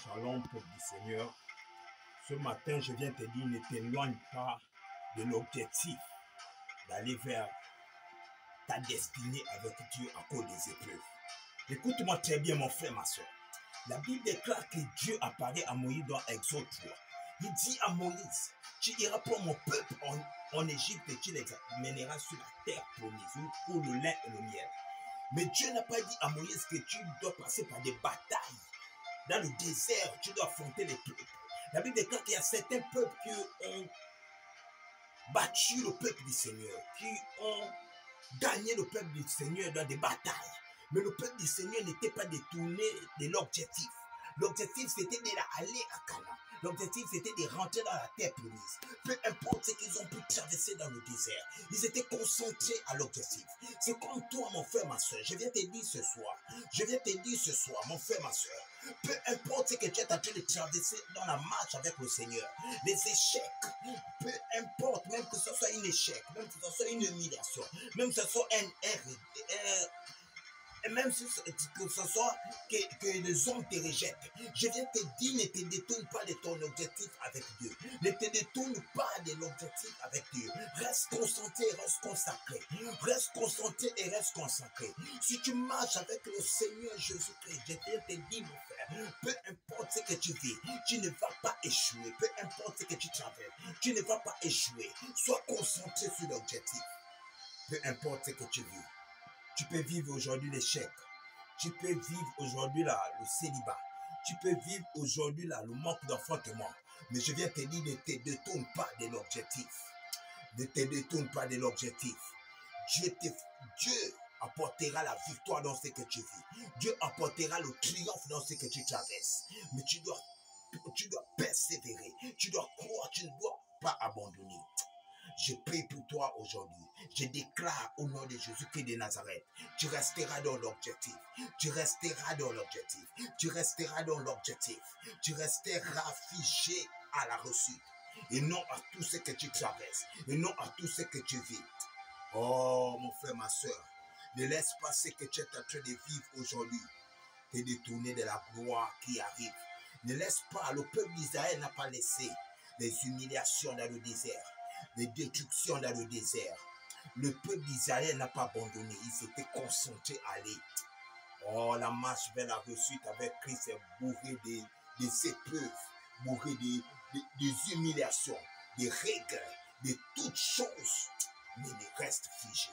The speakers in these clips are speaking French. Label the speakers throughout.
Speaker 1: Shalom, peuple du Seigneur. Ce matin, je viens te dire, ne t'éloigne pas de l'objectif d'aller vers ta destinée avec Dieu à cause des épreuves. Écoute-moi très bien, mon frère, ma soeur. La Bible déclare que Dieu apparaît à Moïse dans Exode 3. Il dit à Moïse, tu iras pour mon peuple en Égypte et tu les mèneras sur la terre promise, pour le lin et le miel. Mais Dieu n'a pas dit à Moïse que tu dois passer par des batailles. Dans le désert, tu dois affronter les peuples. La Bible déclare qu'il y a certains peuples qui ont battu le peuple du Seigneur, qui ont gagné le peuple du Seigneur dans des batailles. Mais le peuple du Seigneur n'était pas détourné de l'objectif. L'objectif, c'était d'aller à Canaan. L'objectif, c'était de rentrer dans la terre promise. Peu importe ce qu'ils ont pu traverser dans le désert, ils étaient concentrés à l'objectif. C'est comme toi, mon frère, ma soeur. Je viens te dire ce soir, mon frère, ma soeur, peu importe ce que tu es en train de traverser dans la marche avec le Seigneur, les échecs, peu importe, même que ce soit un échec, même que ce soit une humiliation, même que ce soit même si que ce soit que les hommes te rejettent, je viens te dire, ne te détourne pas de ton objectif avec Dieu. Ne te détourne pas de l'objectif avec Dieu. Reste concentré, reste consacré. Reste concentré et reste consacré. Si tu marches avec le Seigneur Jésus-Christ, je viens te dire, mon frère, peu importe ce que tu vis, tu ne vas pas échouer. Peu importe ce que tu traverses, tu ne vas pas échouer. Sois concentré sur l'objectif. Peu importe ce que tu vis. Tu peux vivre aujourd'hui l'échec. Tu peux vivre aujourd'hui le célibat. Tu peux vivre aujourd'hui le manque d'enfantement. Mais je viens te dire, ne te détourne pas de l'objectif. Ne te détourne pas de l'objectif. Dieu apportera la victoire dans ce que tu vis. Dieu apportera le triomphe dans ce que tu traverses. Mais tu dois persévérer. Tu dois croire. Tu ne dois pas abandonner. Je prie pour toi aujourd'hui. Je déclare au nom de Jésus-Christ de Nazareth, tu resteras dans l'objectif. Tu resteras dans l'objectif. Tu resteras dans l'objectif. Tu resteras figé à la réussite. Et non à tout ce que tu traverses. Et non à tout ce que tu vis. Oh, mon frère, ma soeur, ne laisse pas ce que tu es en train de vivre aujourd'hui te détourner de la gloire qui arrive. Ne laisse pas, le peuple d'Israël n'a pas laissé les humiliations dans le désert. Les destructions dans le désert. Le peuple d'Israël n'a pas abandonné. Ils s'étaient concentrés à aller. Oh, la marche vers la réussite avec Christ est bourrée des épreuves, bourrée des humiliations, des règles, de toutes choses. Mais reste figé.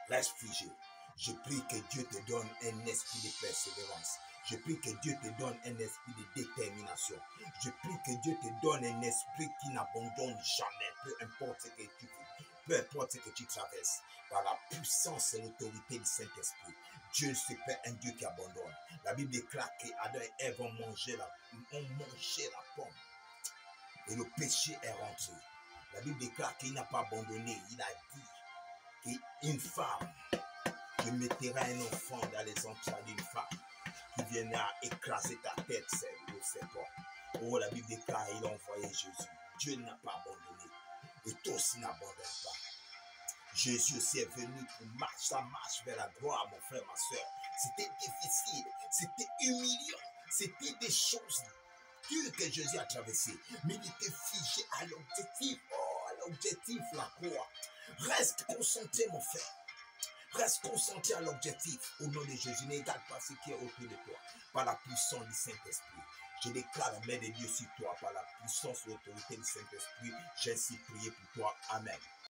Speaker 1: Reste figé. Je prie que Dieu te donne un esprit de persévérance. Je prie que Dieu te donne un esprit de détermination. Je prie que Dieu te donne un esprit qui n'abandonne jamais, peu importe ce que tu vis, peu importe ce que tu traverses. Par la puissance et l'autorité du Saint-Esprit, Dieu se fait un Dieu qui abandonne. La Bible déclare qu'Adam et Ève ont mangé la pomme. Et le péché est rentré. La Bible déclare qu'il n'a pas abandonné. Il a dit qu'une femme, je mettrai un enfant dans les entrailles d'une femme qui viendra écraser ta tête, c'est le serpent. Oh, la Bible déclare, il a envoyé Jésus. Dieu n'a pas abandonné. Et toi aussi n'abandonne pas. Jésus aussi est venu pour sa marche vers la gloire, mon frère, ma soeur. C'était difficile, c'était humiliant, c'était des choses dures que Jésus a traversées. Mais il était figé à l'objectif. Oh, à l'objectif, la croix. Reste concentré, mon frère. Reste concentré à l'objectif. Au nom de Jésus, n'égale pas ce qui est autour de toi. Par la puissance du Saint-Esprit. Je déclare la main de Dieu sur toi. Par la puissance et l'autorité du Saint-Esprit, j'ai ainsi prié pour toi. Amen.